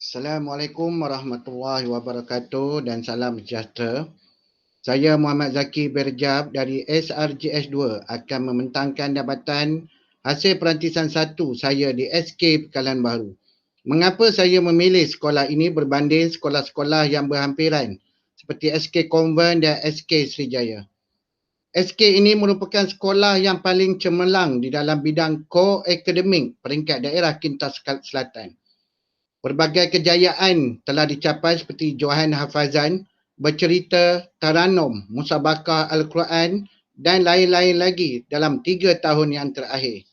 Assalamualaikum warahmatullahi wabarakatuh dan salam sejahtera. Saya Muhammad Zaki Berjab dari SRGS2 akan membentangkan jabatan hasil perantisan 1 saya di SK Pekalan Baru. Mengapa saya memilih sekolah ini berbanding sekolah-sekolah yang berhampiran seperti SK Convent dan SK Srijaya? SK ini merupakan sekolah yang paling cemerlang di dalam bidang core akademik peringkat daerah Kintas Selatan. Berbagai kejayaan telah dicapai seperti Johan Hafazan, bercerita, taranum, musabakah Al-Quran dan lain-lain lagi dalam 3 tahun yang terakhir.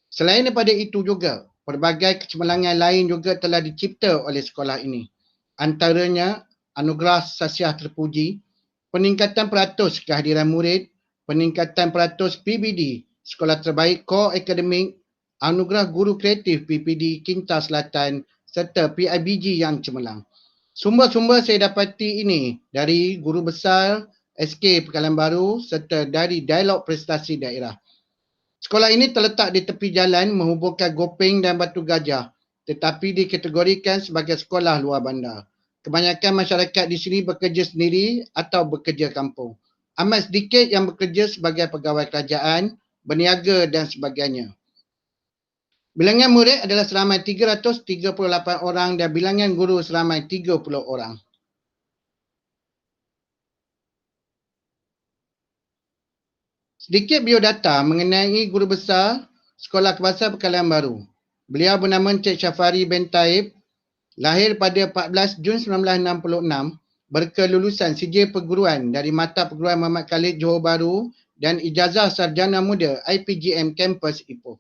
Selain daripada itu juga, pelbagai kecemerlangan lain juga telah dicipta oleh sekolah ini. Antaranya, anugerah Sasiah Terpuji, peningkatan peratus kehadiran murid, peningkatan peratus PBD, Sekolah Terbaik Core Akademik, anugerah Guru Kreatif PPD Kintas Selatan serta PIBG yang cemerlang. Sumber-sumber saya dapati ini dari Guru Besar SK Pekalan Baru serta dari Dialog Prestasi Daerah. Sekolah ini terletak di tepi jalan menghubungkan Gopeng dan Batu Gajah tetapi dikategorikan sebagai sekolah luar bandar. Kebanyakan masyarakat di sini bekerja sendiri atau bekerja kampung. Amat sedikit yang bekerja sebagai pegawai kerajaan, berniaga dan sebagainya. Bilangan murid adalah seramai 338 orang dan bilangan guru seramai 30 orang. Sedikit biodata mengenai guru besar Sekolah Kebahasaan Pekalan Baru. Beliau bernama Encik Syafari bin Taib, lahir pada 14 Jun 1966, berkelulusan sijil perguruan dari Mata Perguruan Muhammad Khalid Johor Bahru dan ijazah sarjana muda IPGM Kampus Ipoh.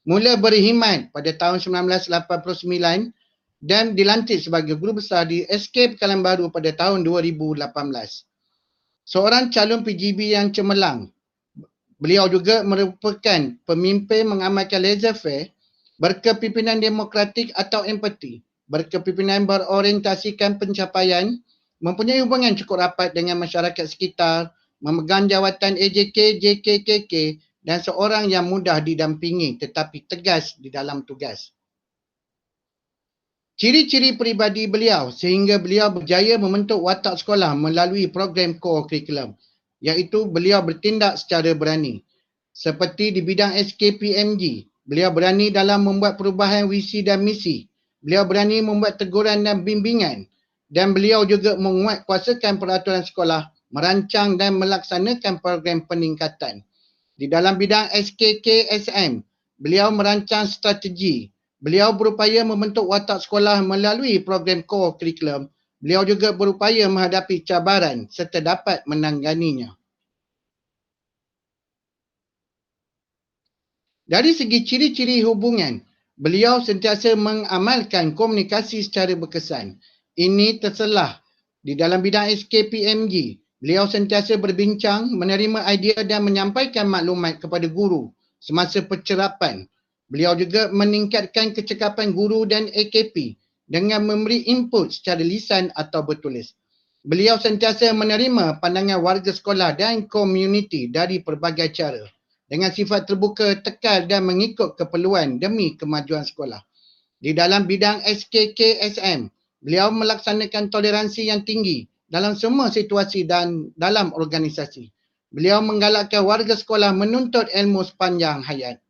Mula berkhidmat pada tahun 1989 dan dilantik sebagai guru besar di SK Pekalan Baru pada tahun 2018. Seorang calon PGB yang cemerlang. Beliau juga merupakan pemimpin mengamalkan laissez-faire, berkepimpinan demokratik atau empati, berkepimpinan berorientasikan pencapaian, mempunyai hubungan cukup rapat dengan masyarakat sekitar, memegang jawatan AJK, JKKK dan seorang yang mudah didampingi tetapi tegas di dalam tugas. Ciri-ciri peribadi beliau sehingga beliau berjaya membentuk watak sekolah melalui program core curriculum, iaitu beliau bertindak secara berani. Seperti di bidang SKPMG, beliau berani dalam membuat perubahan visi dan misi. Beliau berani membuat teguran dan bimbingan. Dan beliau juga menguatkuasakan peraturan sekolah, merancang dan melaksanakan program peningkatan. Di dalam bidang SKKSM, beliau merancang strategi. Beliau berupaya membentuk watak sekolah melalui program core curriculum. Beliau juga berupaya menghadapi cabaran serta dapat menanganinya. Dari segi ciri-ciri hubungan, beliau sentiasa mengamalkan komunikasi secara berkesan. Ini terselah di dalam bidang SKPMG. Beliau sentiasa berbincang, menerima idea dan menyampaikan maklumat kepada guru semasa pencerapan. Beliau juga meningkatkan kecekapan guru dan AKP dengan memberi input secara lisan atau bertulis. Beliau sentiasa menerima pandangan warga sekolah dan komuniti dari pelbagai cara dengan sifat terbuka, tekal dan mengikut keperluan demi kemajuan sekolah. Di dalam bidang SKKSM, beliau melaksanakan toleransi yang tinggi dalam semua situasi dan dalam organisasi. Beliau menggalakkan warga sekolah menuntut ilmu sepanjang hayat.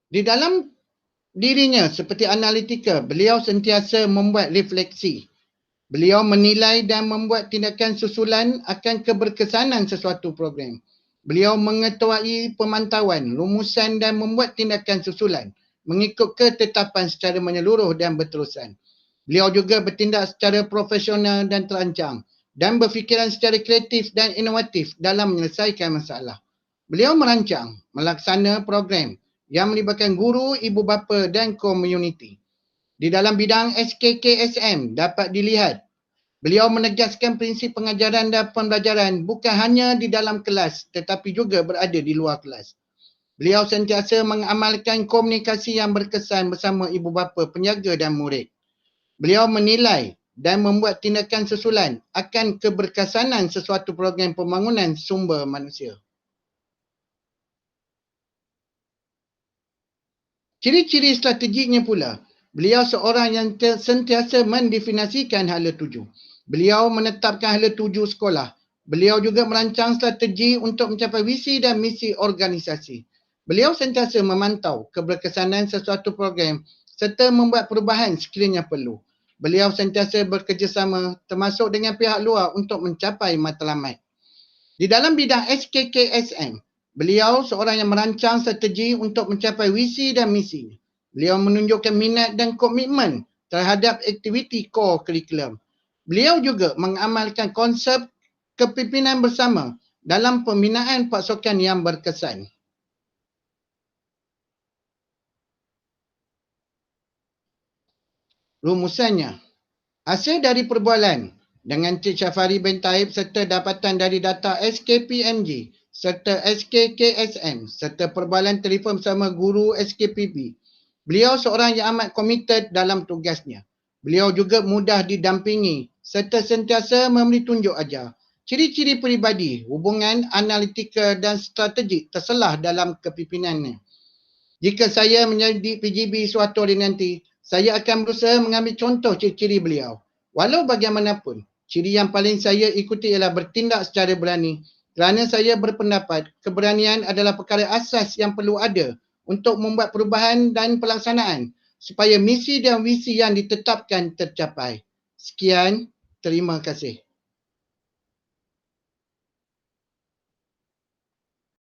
Di dalam dirinya seperti analitika, beliau sentiasa membuat refleksi. Beliau menilai dan membuat tindakan susulan akan keberkesanan sesuatu program. Beliau mengetuai pemantauan, rumusan dan membuat tindakan susulan mengikut ketetapan secara menyeluruh dan berterusan. Beliau juga bertindak secara profesional dan terancang dan berfikiran secara kreatif dan inovatif dalam menyelesaikan masalah. Beliau merancang, melaksana program yang melibatkan guru, ibu bapa dan komuniti. Di dalam bidang SKKSM dapat dilihat beliau menegaskan prinsip pengajaran dan pembelajaran bukan hanya di dalam kelas tetapi juga berada di luar kelas. Beliau sentiasa mengamalkan komunikasi yang berkesan bersama ibu bapa, penjaga dan murid. Beliau menilai dan membuat tindakan susulan akan keberkesanan sesuatu program pembangunan sumber manusia. Ciri-ciri strateginya pula, beliau seorang yang sentiasa mendefinisikan hala tuju. Beliau menetapkan hala tuju sekolah. Beliau juga merancang strategi untuk mencapai visi dan misi organisasi. Beliau sentiasa memantau keberkesanan sesuatu program serta membuat perubahan sekiranya perlu. Beliau sentiasa bekerjasama termasuk dengan pihak luar untuk mencapai matlamat. Di dalam bidang SKKSM, beliau seorang yang merancang strategi untuk mencapai visi dan misi. Beliau menunjukkan minat dan komitmen terhadap aktiviti core curriculum. Beliau juga mengamalkan konsep kepimpinan bersama dalam pembinaan pasukan yang berkesan. Rumusannya, hasil dari perbualan dengan Cik Syafari bin Taib serta dapatan dari data SKPMG serta SKKSM serta perbualan telefon bersama guru SKPB. Beliau seorang yang amat komited dalam tugasnya. Beliau juga mudah didampingi serta sentiasa memberi tunjuk ajar. Ciri-ciri peribadi, hubungan analitikal dan strategik terselah dalam kepimpinannya. Jika saya menjadi PGB suatu hari nanti, saya akan berusaha mengambil contoh ciri-ciri beliau. Walau bagaimanapun, ciri yang paling saya ikuti ialah bertindak secara berani. Kerana saya berpendapat, keberanian adalah perkara asas yang perlu ada untuk membuat perubahan dan pelaksanaan supaya misi dan visi yang ditetapkan tercapai. Sekian, terima kasih.